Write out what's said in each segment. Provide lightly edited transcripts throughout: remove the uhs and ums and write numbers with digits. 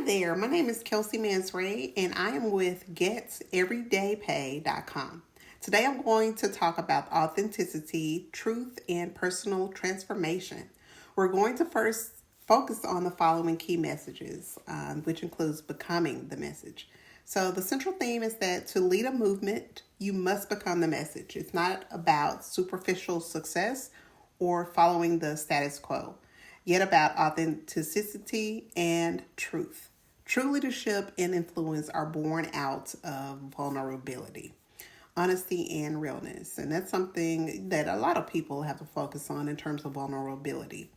there, my name is Kelsey Mansray and I am with GetEverydayPay.com. Today I'm going to talk about authenticity, truth, and personal transformation. We're going to first focus on the following key messages, which includes becoming the message. So the central theme is that to lead a movement, you must become the message. It's not about superficial success or following the status quo, yet about authenticity and truth. True leadership and influence are born out of vulnerability, honesty, and realness. And that's something that a lot of people have to focus on in terms of vulnerability.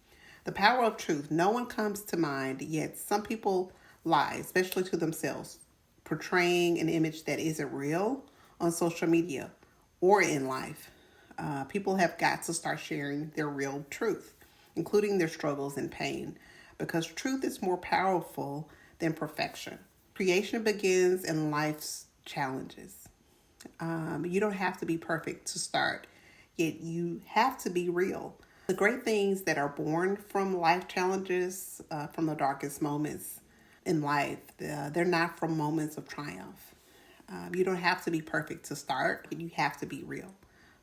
The power of truth. No one comes to mind, yet some people lie, especially to themselves, portraying an image that isn't real on social media or in life. People have got to start sharing their real truth, including their struggles and pain, because truth is more powerful than perfection. Creation begins in life's challenges. You don't have to be perfect to start, yet you have to be real. The great things that are born from life challenges, from the darkest moments in life, they're not from moments of triumph. You don't have to be perfect to start, but you have to be real.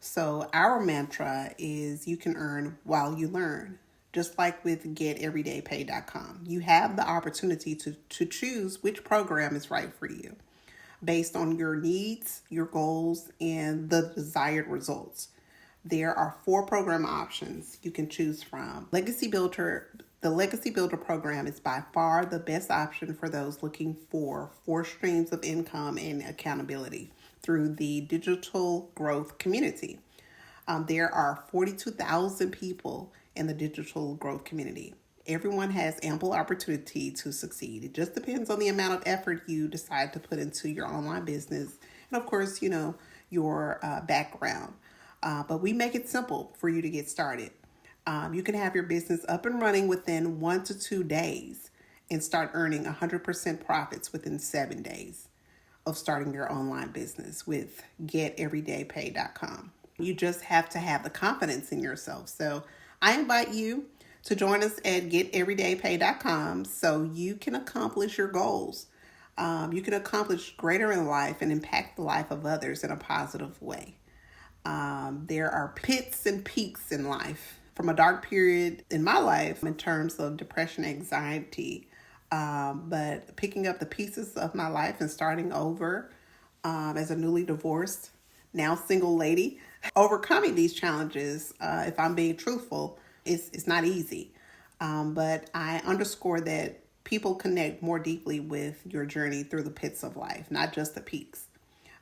So our mantra is you can earn while you learn. Just like with GetEverydayPay.com, you have the opportunity to choose which program is right for you based on your needs, your goals, and the desired results. There are 4 program options you can choose from. The Legacy Builder program is by far the best option for those looking for 4 streams of income and accountability through the digital growth community. There are 42,000 people in the digital growth community. Everyone has ample opportunity to succeed. It just depends on the amount of effort you decide to put into your online business. And of course, your background. But we make it simple for you to get started. You can have your business up and running within 1 to 2 days and start earning 100% profits within 7 days of starting your online business with GetEverydayPay.com. You just have to have the confidence in yourself. So I invite you to join us at GetEverydayPay.com so you can accomplish your goals. You can accomplish greater in life and impact the life of others in a positive way. There are pits and peaks in life. From a dark period in my life in terms of depression, anxiety, but picking up the pieces of my life and starting over as a newly divorced, now single lady, overcoming these challenges, if I'm being truthful, it's not easy. But I underscore that people connect more deeply with your journey through the pits of life, not just the peaks.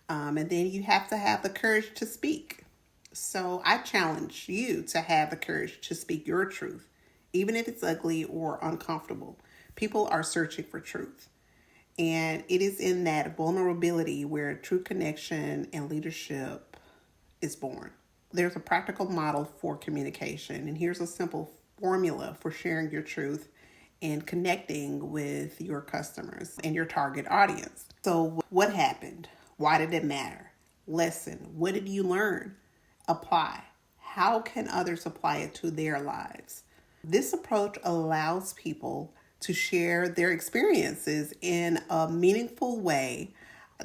And then you have to have the courage to speak. So I challenge you to have the courage to speak your truth, even if it's ugly or uncomfortable. People are searching for truth. And it is in that vulnerability where true connection and leadership is born. There's a practical model for communication, and here's a simple formula for sharing your truth and connecting with your customers and your target audience. So what happened? Why did it matter? Lesson. What did you learn? Apply. How can others apply it to their lives? This approach allows people to share their experiences in a meaningful way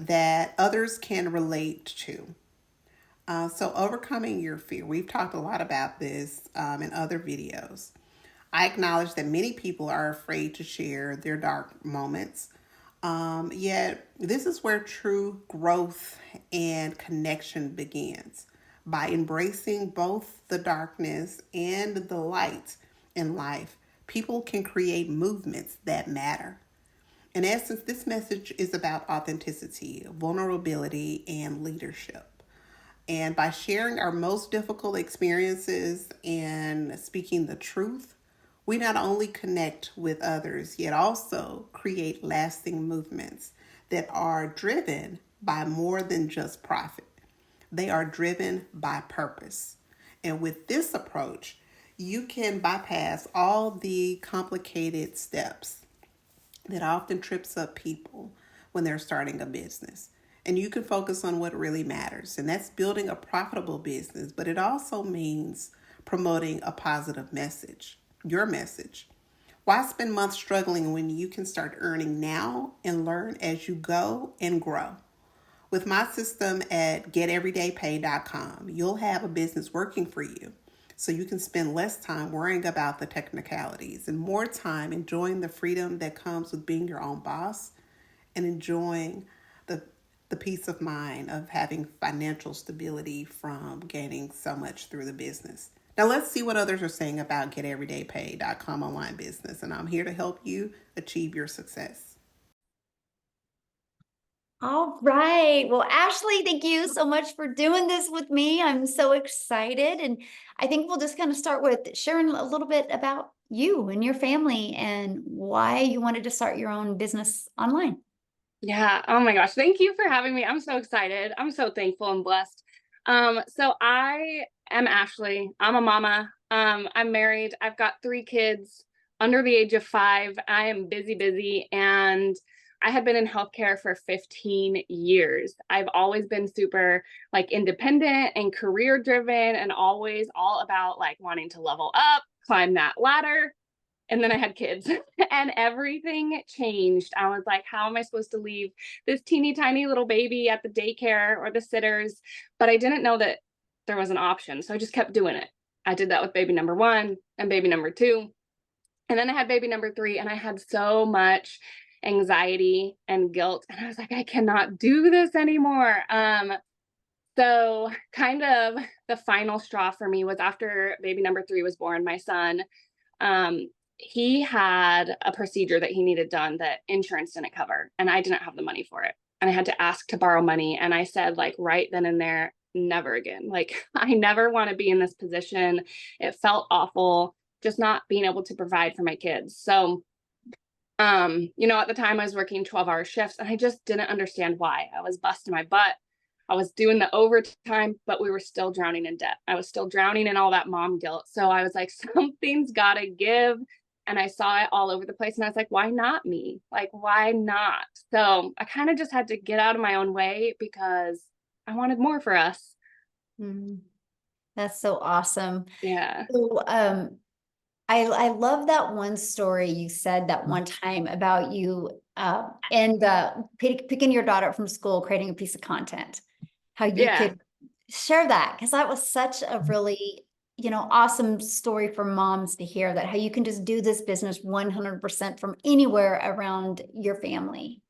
that others can relate to. So overcoming your fear. We've talked a lot about this in other videos. I acknowledge that many people are afraid to share their dark moments. Yet this is where true growth and connection begins. By embracing both the darkness and the light in life, people can create movements that matter. In essence, this message is about authenticity, vulnerability, and leadership. And by sharing our most difficult experiences and speaking the truth, we not only connect with others, yet also create lasting movements that are driven by more than just profit. They are driven by purpose. And with this approach, you can bypass all the complicated steps that often trips up people when they're starting a business. And you can focus on what really matters, and that's building a profitable business, but it also means promoting a positive message, your message. Why spend months struggling when you can start earning now and learn as you go and grow? With my system at geteverydaypay.com, you'll have a business working for you so you can spend less time worrying about the technicalities and more time enjoying the freedom that comes with being your own boss and enjoying the the peace of mind of having financial stability from gaining so much through the business. Now let's see what others are saying about geteverydaypay.com online business, and I'm here to help you achieve your success. All right. Well, Ashley, thank you so much for doing this with me. I'm so excited. And I think we'll just kind of start with sharing a little bit about you and your family and why you wanted to start your own business online. Yeah. Oh my gosh. Thank you for having me. I'm so excited. I'm so thankful and blessed. So I am Ashley. I'm a mama. I'm married. I've got 3 kids under the age of 5. I am busy, busy, and I had been in healthcare for 15 years. I've always been super like independent and career driven and always all about like wanting to level up, climb that ladder. And then I had kids and everything changed. I was like, how am I supposed to leave this teeny tiny little baby at the daycare or the sitters? But I didn't know that there was an option. So I just kept doing it. I did that with baby number 1 and baby number 2. And then I had baby number 3, and I had so much anxiety and guilt. And I was like, I cannot do this anymore. So kind of the final straw for me was after baby number 3 was born, my son. Um, he had a procedure that he needed done that insurance didn't cover, and I didn't have the money for it. And I had to ask to borrow money. And I said, like, right then and there, never again. Like, I never want to be in this position. It felt awful just not being able to provide for my kids. So, at the time I was working 12-hour shifts and I just didn't understand why. I was busting my butt. I was doing the overtime, but we were still drowning in debt. I was still drowning in all that mom guilt. So I was like, something's got to give. And I saw it all over the place. And I was like, why not me? Like, why not? So I kind of just had to get out of my own way because I wanted more for us. Mm, that's so awesome. Yeah. So, I love that one story you said that one time about you and picking your daughter up from school, creating a piece of content, how you Yeah. could share that because that was such a really, awesome story for moms to hear that how you can just do this business 100% from anywhere around your family.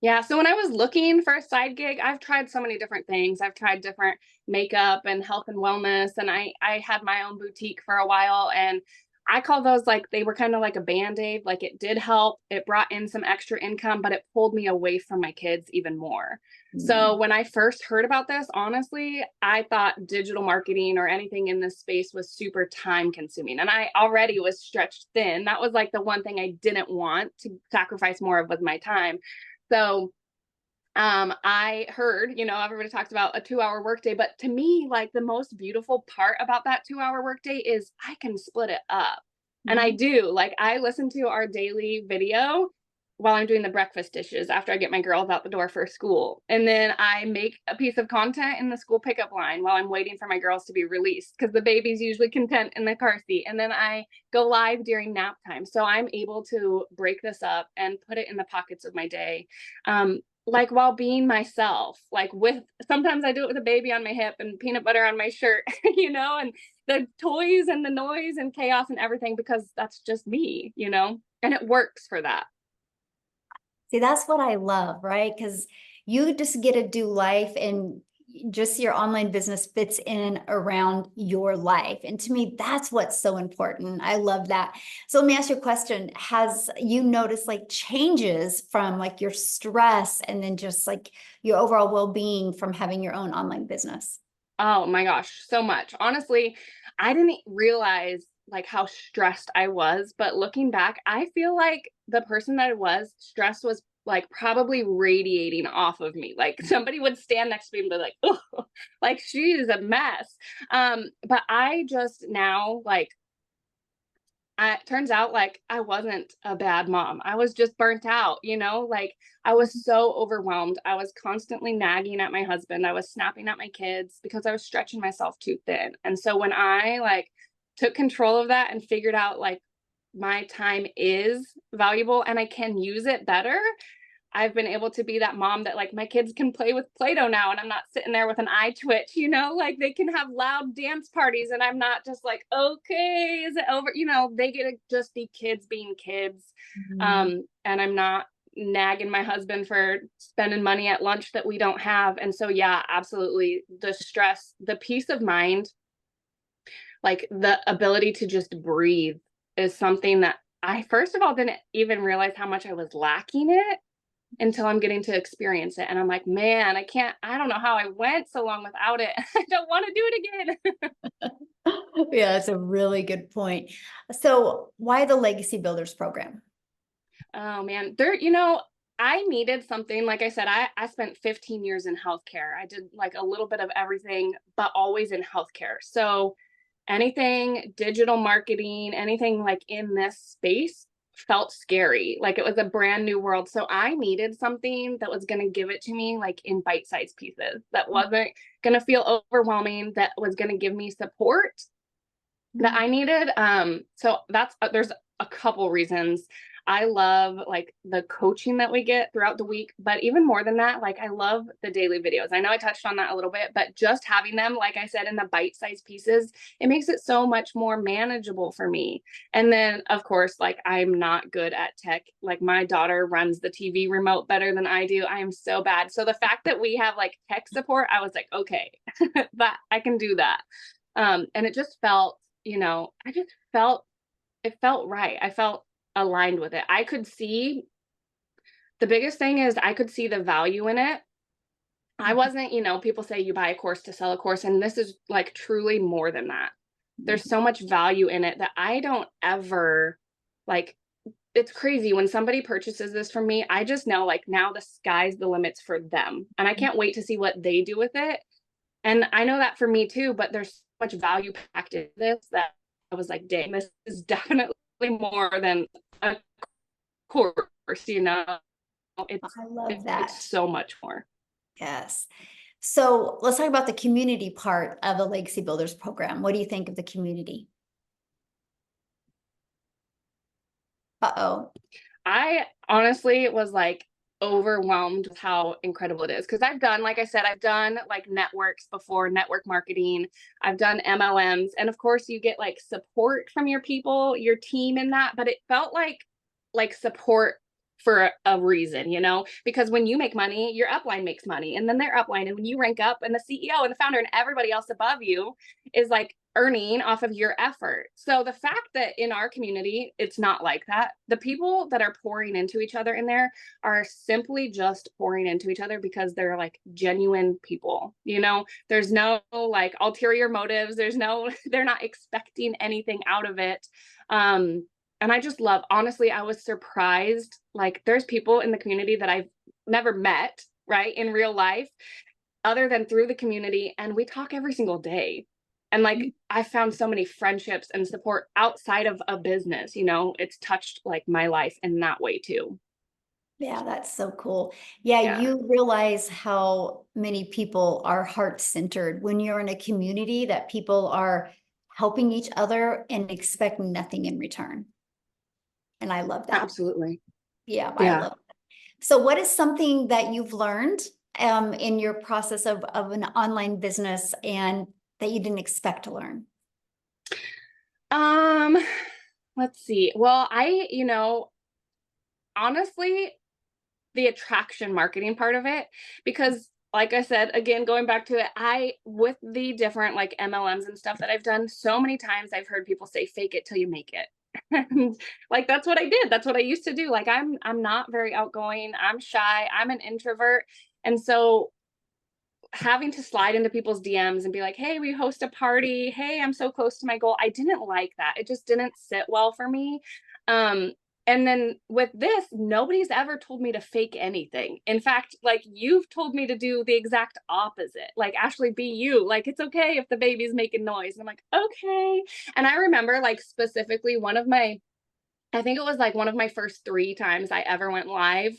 Yeah. So when I was looking for a side gig, I've tried so many different things. I've tried different makeup and health and wellness. And I had my own boutique for a while. And I call those like they were kind of like a band-aid. Like it did help. It brought in some extra income, but it pulled me away from my kids even more. So Mm. when I first heard about this, honestly, I thought digital marketing or anything in this space was super time consuming. And I already was stretched thin. That was like the one thing I didn't want to sacrifice more of was my time. So I heard, everybody talks about a 2-hour workday, but to me, like the most beautiful part about that 2-hour workday is I can split it up. And I Mhm. do. Like I listen to our daily video while I'm doing the breakfast dishes after I get my girls out the door for school. And then I make a piece of content in the school pickup line while I'm waiting for my girls to be released because the baby's usually content in the car seat. And then I go live during nap time. So I'm able to break this up and put it in the pockets of my day. Like while being myself, like with sometimes I do it with a baby on my hip and peanut butter on my shirt, and the toys and the noise and chaos and everything because that's just me, and it works for that. See, that's what I love, right? Because you just get to do life and just your online business fits in around your life. And to me, that's what's so important. I love that. So let me ask you a question. Has you noticed like changes from like your stress and then just like your overall well-being from having your own online business? Oh my gosh, so much. Honestly, I didn't realize like how stressed I was, but looking back, I feel like the person that I was, stress was like probably radiating off of me. Like somebody would stand next to me and be like, "Oh, like she is a mess." But I just now like it turns out like I wasn't a bad mom. I was just burnt out, like I was so overwhelmed. I was constantly nagging at my husband. I was snapping at my kids because I was stretching myself too thin. And so when I like took control of that and figured out like my time is valuable and I can use it better, I've been able to be that mom that like my kids can play with Play-Doh now and I'm not sitting there with an eye twitch, you know, like they can have loud dance parties and I'm not just like, okay, is it over? You know, they get to just be kids being kids. And I'm not nagging my husband for spending money at lunch that we don't have. And so, yeah, absolutely. The stress, the peace of mind, like the ability to just breathe is something that I, first of all, didn't even realize how much I was lacking it until I'm getting to experience it. And I'm like, man, I don't know how I went so long without it. I don't want to do it again. Yeah, that's a really good point. So why the Legacy Builders program? Oh man, you know, I needed something. Like I said, I spent 15 years in healthcare. I did like a little bit of everything, but always in healthcare. So anything digital marketing, anything like in this space felt scary. Like it was a brand new world. So I needed something that was going to give it to me like in bite-sized pieces, that wasn't going to feel overwhelming, that was going to give me support that I needed. So there's a couple reasons. I love like the coaching that we get throughout the week, but even more than that, like I love the daily videos. I know I touched on that a little bit, but just having them, like I said, in the bite-sized pieces, it makes it so much more manageable for me. And then of course, like I'm not good at tech. Like my daughter runs the TV remote better than I do. I am so bad. So the fact that we have like tech support, I was like, okay, that I can do that. And it just felt, you know, it felt right. I felt aligned with it. I could see, the biggest thing is I could see the value in it. I wasn't, you know, people say you buy a course to sell a course, and this is like truly more than that. There's so much value in it that I don't ever like. It's crazy when somebody purchases this from me. I just know like now the sky's the limits for them, and I can't wait to see what they do with it. And I know that for me too, but there's so much value packed in this that I was like, dang, this is definitely more than a course, you know. I love that. It's so much more. Yes. So let's talk about the community part of the Legacy Builders program. What do you think of the community? Uh-oh. I honestly was like overwhelmed with how incredible it is, because I've done, like I said, I've done like networks before, network marketing, I've done MLMs, and of course you get like support from your people, your team in that, but it felt like support for a reason, you know, because when you make money, your upline makes money, and then their upline, and when you rank up, and the CEO and the founder and everybody else above you is like earning off of your effort. So the fact that in our community, it's not like that. The people that are pouring into each other in there are simply just pouring into each other because they're like genuine people, you know, there's no like ulterior motives. They're not expecting anything out of it. And I just love, honestly, I was surprised. Like there's people in the community that I've never met, right, in real life, other than through the community. And we talk every single day. And like, I found so many friendships and support outside of a business, you know, it's touched like my life in that way too. Yeah, that's so cool. Yeah, Yeah, you realize how many people are heart-centered when you're in a community that people are helping each other and expect nothing in return. And I love that. absolutely. Yeah, I Yeah. love it. So what is something that you've learned in your process of an online business and that you didn't expect to learn? Um, let's see. Well, you know, honestly, the attraction marketing part of it, because like I said, again, going back to it, with the different like MLMs and stuff that I've done, so many times I've heard people say, fake it till you make it. And like, that's what I did. That's what I used to do. Like, I'm not very outgoing. I'm shy. I'm an introvert. And so having to slide into people's DMs and be like, hey, we host a party. Hey, I'm so close to my goal. I didn't like that. It just didn't sit well for me. And then with this, nobody's ever told me to fake anything. In fact, like you've told me to do the exact opposite. Like, Ashley, be you. Like, it's okay if the baby's making noise. And I'm like, okay. And I remember like specifically one of my I think it was like one of my first 3 times I ever went live.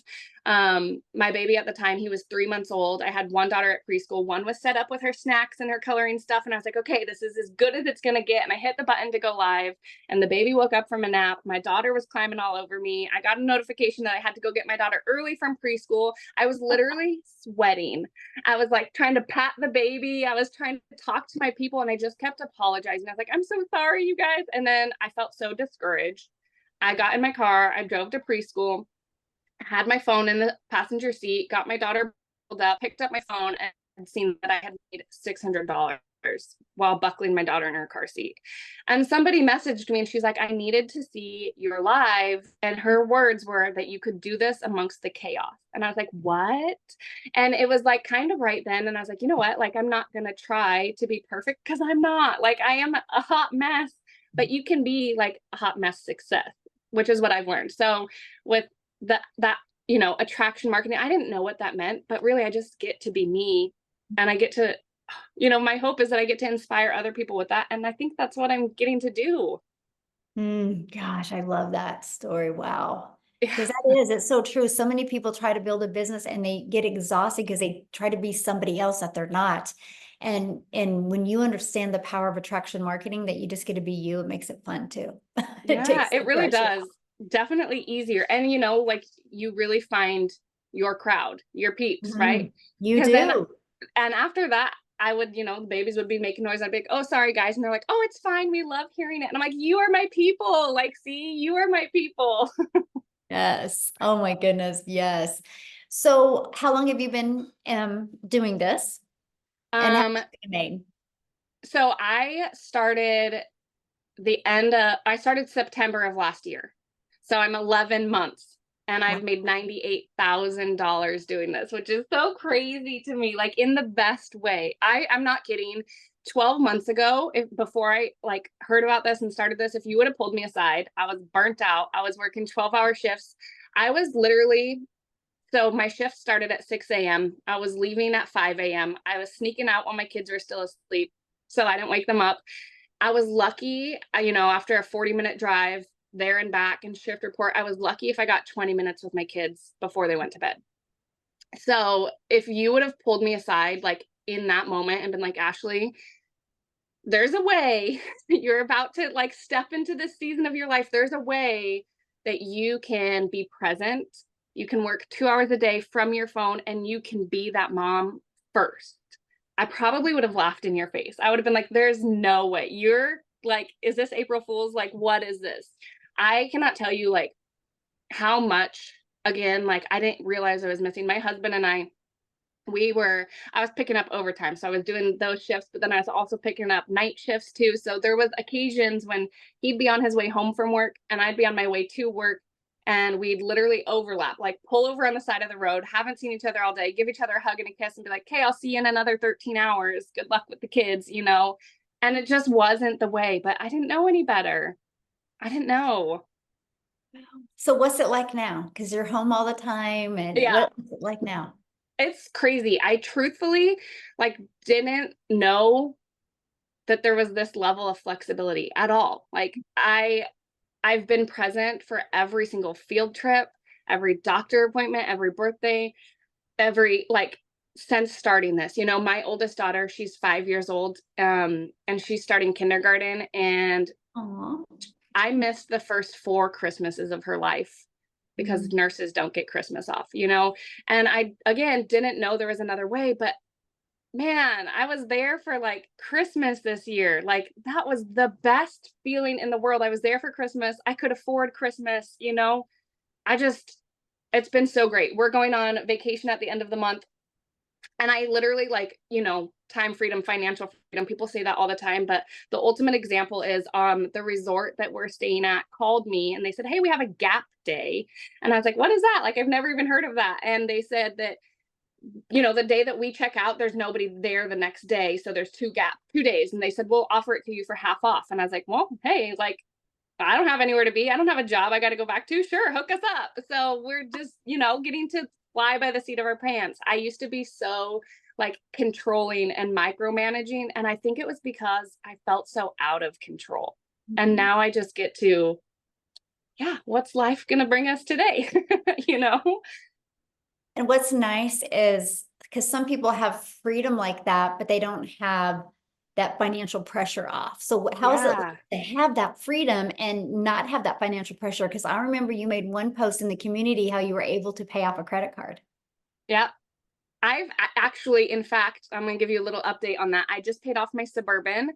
My baby at the time, he was 3 months old. I had one daughter at preschool. One was set up with her snacks and her coloring stuff. And I was like, okay, this is as good as it's going to get. And I hit the button to go live. And the baby woke up from a nap. My daughter was climbing all over me. I got a notification that I had to go get my daughter early from preschool. I was literally sweating. I was like trying to pat the baby. I was trying to talk to my people. And I just kept apologizing. I was like, I'm so sorry, you guys. And then I felt so discouraged. I got in my car, I drove to preschool, had my phone in the passenger seat, got my daughter pulled up, picked up my phone, and seen that I had made $600 while buckling my daughter in her car seat. And somebody messaged me and she's like, I needed to see your live. And her words were that you could do this amongst the chaos. And I was like, what? And it was like kind of right then. And I was like, you know what? Like, I'm not going to try to be perfect because I'm not. Like, I am a hot mess, but you can be like a hot mess success, which is what I've learned. So with that, attraction marketing, I didn't know what that meant, but really I just get to be me, and I get to, my hope is that I get to inspire other people with that. And I think that's what I'm getting to do. Gosh, I love that story. Wow. Yeah. Because it's so true. So many people try to build a business and they get exhausted because they try to be somebody else that they're not. And when you understand the power of attraction marketing, that you just get to be you, it makes it fun too. It Yeah, takes it the really pressure does. Definitely easier. And like you really find your crowd, your peeps, right? You Because then, do. and after that, I would, the babies would be making noise. I'd be like, oh, sorry, guys. And they're like, oh, it's fine. We love hearing it. And I'm like, you are my people. Like, see, you are my people. Yes. Oh my goodness. Yes. So how long have you been doing this? And how Um, much have you made? so I started September of last year. So I'm 11 months and Wow. I've made $98,000 doing this, which is so crazy to me, like in the best way. I'm not kidding. 12 months ago, before I like heard about this and started this, if you would have pulled me aside, I was burnt out. I was working 12-hour shifts. I was literally, so my shift started at 6 a.m. I was leaving at 5 a.m. I was sneaking out while my kids were still asleep so I didn't wake them up. I was lucky, after a 40-minute drive there and back and shift report, I was lucky if I got 20 minutes with my kids before they went to bed. So if you would have pulled me aside, like in that moment and been like, Ashley, there's a way you're about to like step into this season of your life. There's a way that you can be present. You can work 2 hours a day from your phone and you can be that mom first. I probably would have laughed in your face. I would have been like, there's no way. You're like, is this April Fool's? Like, what is this? I cannot tell you like how much, again, like I didn't realize I was missing. My husband and I was picking up overtime. So I was doing those shifts, but then I was also picking up night shifts too. So there was occasions when he'd be on his way home from work and I'd be on my way to work, and we'd literally overlap, like pull over on the side of the road, haven't seen each other all day, give each other a hug and a kiss and be like, okay, I'll see you in another 13 hours. Good luck with the kids, And it just wasn't the way, but I didn't know any better. I didn't know. So what's it like now? Because you're home all the time, and Yeah. what's it like now? It's crazy. I truthfully like didn't know that there was this level of flexibility at all. Like I've been present for every single field trip, every doctor appointment, every birthday, every like since starting this. My oldest daughter, she's 5 years old, and she's starting kindergarten, and Aw. I missed the first 4 Christmases of her life because nurses don't get Christmas off, And I, again, didn't know there was another way, but man, I was there for like Christmas this year. Like that was the best feeling in the world. I was there for Christmas. I could afford Christmas, it's been so great. We're going on vacation at the end of the month. And I literally like, time freedom, financial freedom. People say that all the time, but the ultimate example is the resort that we're staying at called me and they said, hey, we have a gap day. And I was like, what is that? Like, I've never even heard of that. And they said that, the day that we check out, there's nobody there the next day. So there's 2 days. And they said, we'll offer it to you for half off. And I was like, well, hey, like, I don't have anywhere to be. I don't have a job I got to go back to. Sure, hook us up. So we're just, getting to fly by the seat of our pants. I used to be so like controlling and micromanaging. And I think it was because I felt so out of control. And now I just get to yeah, what's life going to bring us today? You know? And what's nice is because some people have freedom like that, but they don't have that financial pressure off. So how is it Yeah. to have that freedom and not have that financial pressure? Because I remember you made one post in the community how you were able to pay off a credit card. Yeah. Actually, in fact, I'm going to give you a little update on that. I just paid off my Suburban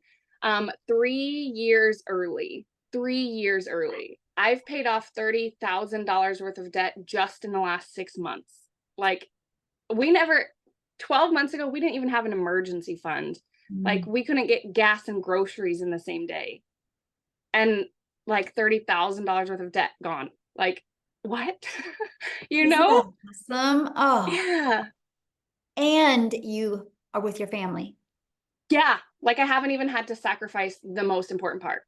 3 years early. 3 years early. I've paid off $30,000 worth of debt just in the last 6 months. Like, we never, 12 months ago, we didn't even have an emergency fund. Like, we couldn't get gas and groceries in the same day. And like $30,000 worth of debt gone. Like, what? You Isn't know? that awesome? Oh, Yeah. and you are with your family. Yeah. Like, I haven't even had to sacrifice the most important part.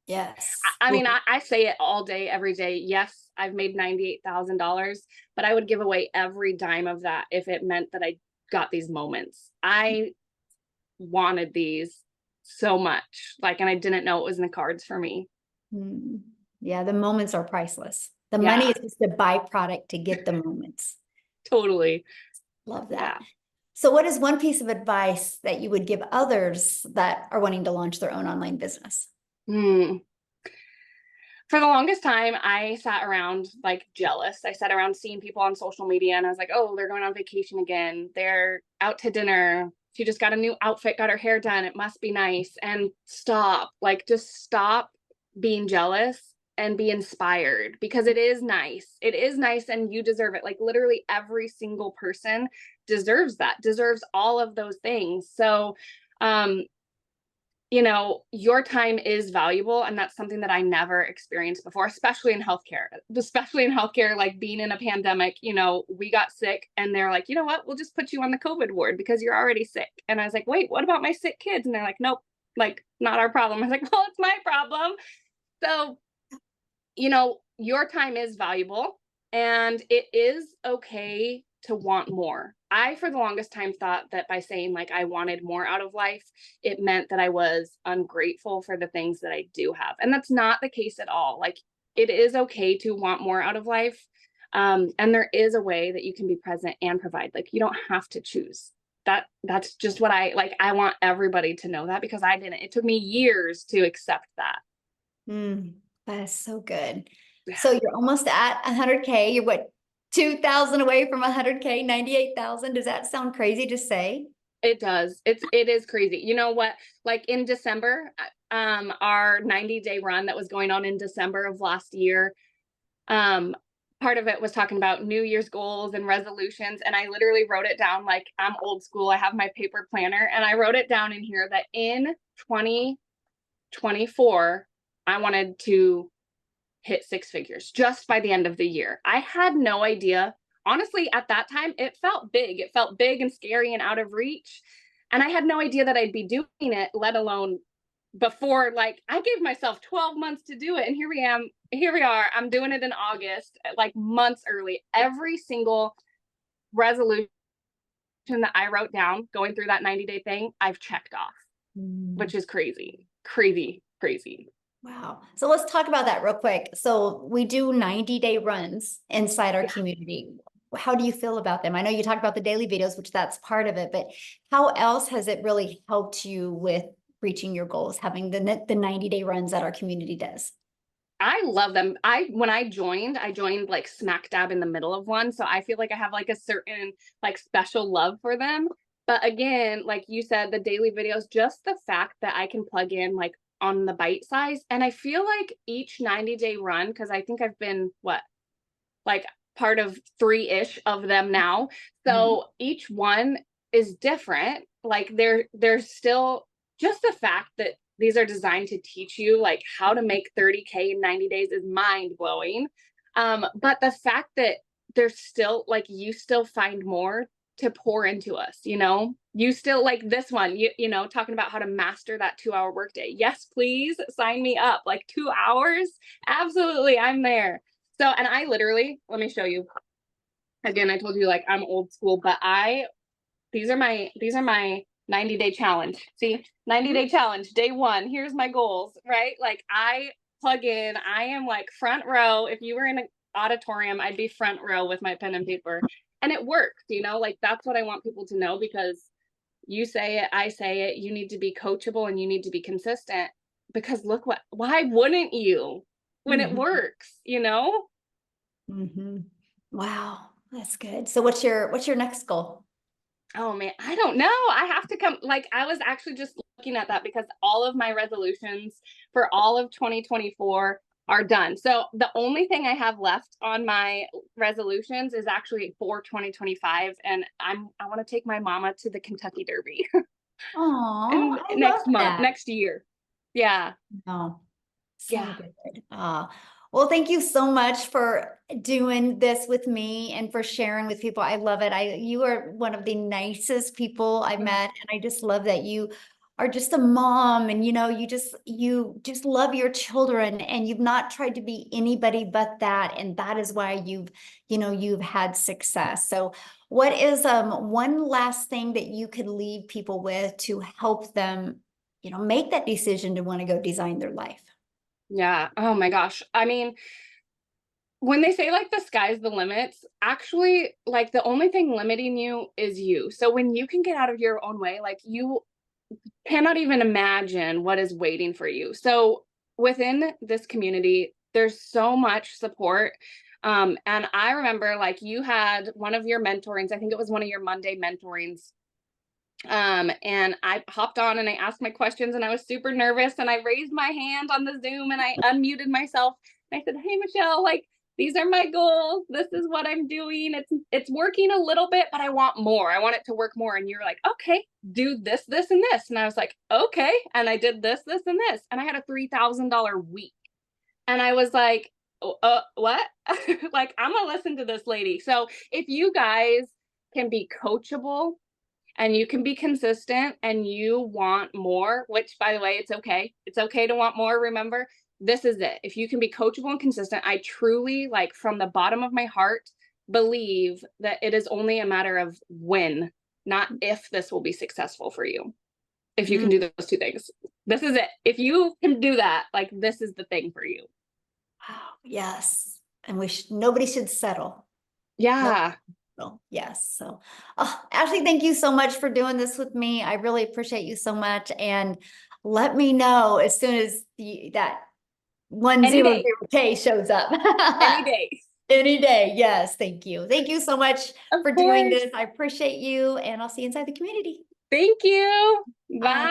Yes. I mean, I say it all day, every day. Yes, I've made $98,000, but I would give away every dime of that if it meant that I got these moments. I wanted these so much, like, and I didn't know it was in the cards for me. Mm. Yeah, the moments are priceless. The money Yeah, is just a byproduct to get the moments. totally. Love Yeah. that. So what is one piece of advice that you would give others that are wanting to launch their own online business? Hmm. For the longest time, I sat around like jealous. I sat around seeing people on social media and I was like, oh, they're going on vacation again. They're out to dinner. She just got a new outfit, got her hair done. It must be nice. And stop, like, just stop being jealous and be inspired because it is nice. It is nice and you deserve it. Like, literally every single person deserves that, deserves all of those things. So, um, you know, your time is valuable. And that's something that I never experienced before, especially in healthcare, like being in a pandemic, you know, we got sick and they're like, you know what, we'll just put you on the COVID ward because you're already sick. And I was like, wait, what about my sick kids? And they're like, nope, like, not our problem. I was like, well, it's my problem. So, you know, your time is valuable and it is okay to want more. I, for the longest time, thought that by saying like I wanted more out of life, it meant that I was ungrateful for the things that I do have. And that's not the case at all. Like, it is okay to want more out of life. And there is a way that you can be present and provide. Like, you don't have to choose. That's just what I like. I want everybody to know that because I didn't. It took me years to accept that. That is so good. So you're almost at 100K. You're what, 2,000 away from 100K, 98,000. Does that sound crazy to say? It does. It is crazy. You know what? Like in December, our 90-day run that was going on in December of last year, part of it was talking about New Year's goals and resolutions. And I literally wrote it down like I'm old school. I have my paper planner and I wrote it down in here that in 2024, I wanted to hit six figures just by the end of the year. I had no idea. Honestly, at that time, it felt big. It felt big and scary and out of reach. And I had no idea that I'd be doing it, let alone before, like, I gave myself 12 months to do it. And here we are. I'm doing it in August, like months early. Every single resolution that I wrote down going through that 90-day thing, I've checked off, which is crazy, crazy, crazy. Wow. So let's talk about that real quick. So we do 90-day runs inside our community. How do you feel about them? I know you talk about the daily videos, which that's part of it, but how else has it really helped you with reaching your goals, having the 90-day runs that our community does? I love them. When I joined like smack dab in the middle of one. So I feel like I have like a certain like special love for them. But again, like you said, the daily videos, just the fact that I can plug in like on the bite size. And I feel like each 90-day run, because I think I've been like part of 3-ish of them now. So each one is different. Like there's still just the fact that these are designed to teach you like how to make 30K in 90 days is mind blowing. But the fact that there's still like, you still find more to pour into us, you know, you still like this one, you know, talking about how to master that 2-hour workday. Yes, please sign me up. Like 2 hours. Absolutely. I'm there. So, and I literally, let me show you. Again, I told you like I'm old school, but these are my 90-day challenge. See, 90-day challenge, day one. Here's my goals, right? Like I plug in. I am like front row. If you were in an auditorium, I'd be front row with my pen and paper. And it works, you know, like that's what I want people to know, because you say it, I say it, you need to be coachable and you need to be consistent, because look why wouldn't you when it works, you know? Wow, that's good. So what's your next goal? Oh man, I don't know. I have to come, like, I was actually just looking at that because all of my resolutions for all of 2024 are done. So the only thing I have left on my resolutions is actually for 2025. And I want to take my mama to the Kentucky Derby Oh, and I love next month, that. next year. Yeah. Oh, so Yeah. good. Well, thank you so much for doing this with me and for sharing with people. I love it. You are one of the nicest people I've met, and I just love that you are just a mom, and you just love your children, and you've not tried to be anybody but that, and that is why you've had success. So what is one last thing that you could leave people with to help them make that decision to want to go design their life? Yeah. Oh my gosh. I mean, when they say like the sky's the limits, actually, like the only thing limiting you is you. So when you can get out of your own way, like you cannot even imagine what is waiting for you. So within this community, there's so much support. And I remember like you had one of your mentorings, I think it was one of your Monday mentorings. And I hopped on and I asked my questions and I was super nervous and I raised my hand on the Zoom and I unmuted myself. And I said, "Hey, Michelle, like these are my goals. This is what I'm doing. It's working a little bit, but I want more. I want it to work more." And you're like, "Okay, do this, this, and this." And I was like, "Okay." And I did this, this, and this. And I had a $3,000 week. And I was like, what? Like, I'm gonna listen to this lady. So if you guys can be coachable and you can be consistent and you want more, which by the way, it's okay. It's okay to want more. Remember, this is it. If you can be coachable and consistent, I truly, like from the bottom of my heart, believe that it is only a matter of when, not if this will be successful for you. If you can do those two things, this is it. If you can do that, like this is the thing for you. Wow, yes. And nobody should settle. Yeah. No, yes. So, Ashley, thank you so much for doing this with me. I really appreciate you so much. And let me know as soon as that Any day. 100K shows up. Any day. Any day. Yes. Thank you. Thank you so much Of for doing course. this. I appreciate you, and I'll see you inside the community. Thank you. Bye.